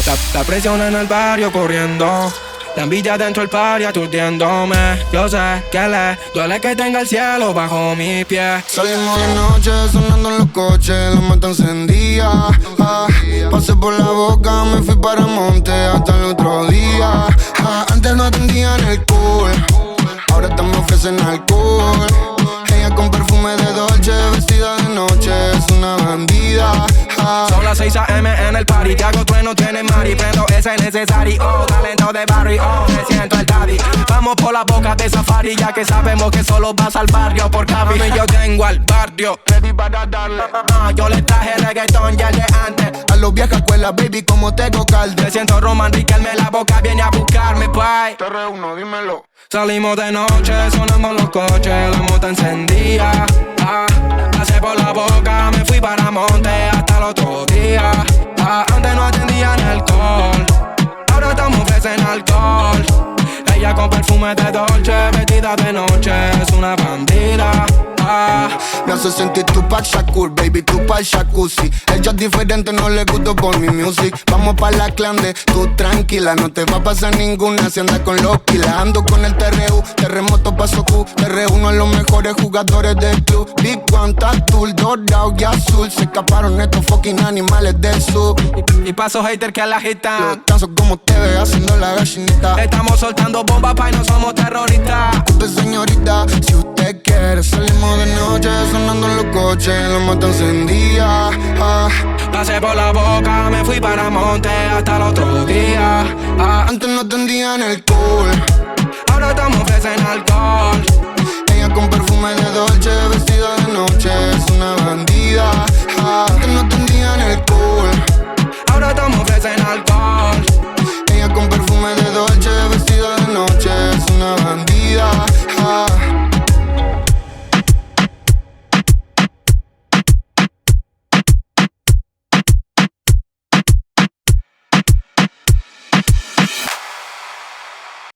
La presión en el barrio corriendo, la envidia dentro del party aturdiéndome. Yo sé que le duele que tenga el cielo bajo mis pies. Salimos de noche sonando en los coches, la mata encendía. Pasé por la boca, me fui para Monte hasta el otro día. Antes no atendían el cool, ahora te me ofrecen alcohol. Ella con perfume de Dolce, vestida de noche, es una bandida. Son las 6 AM en el party, te hago trueno, tienes mari. Prendo ese necesario, talento de barrio, me siento el daddy. Vamos por la boca de safari, ya que sabemos que solo vas al barrio por cabi. Y yo tengo al barrio ready para darle. Yo le traje reggaetón ya el de antes. A los viejas escuelas, baby, como Tego Calde. Me siento Roman Riquelme, la boca viene a buscarme, bye. Te reúno, dímelo. Salimos de noche, sonamos los coches, la moto encendía. Pasé por la boca, me fui para Monte hasta el otro día. Antes no atendían alcohol, ahora estamos ofrecen alcohol. Ella con perfume de Dolce, vestida de noche, es una bandida. Me hace sentir Tupac Shakur, baby, Tupac Jacuzzi. Ella es diferente, no le gusto por mi music. Vamos pa' la clande, tú tranquila, no te va a pasar ninguna si andas con los kilas. Ando con el TRU, terremoto paso Q. Te reúno a los mejores jugadores del club. Big One, Tatul, dorado y azul. Se escaparon estos fucking animales del sur. Y paso hater que la agitan. Yo descanso como te ve haciendo la gallinita. Estamos soltando bombas pa' y no somos terroristas. Disculpe señorita, si usted quiere salimos de noche sonando en los coches, la mata encendía. Pasé por la boca, me fui para Monte hasta el otro día. Antes no atendían el cool, ahora estamos ofrecen alcohol.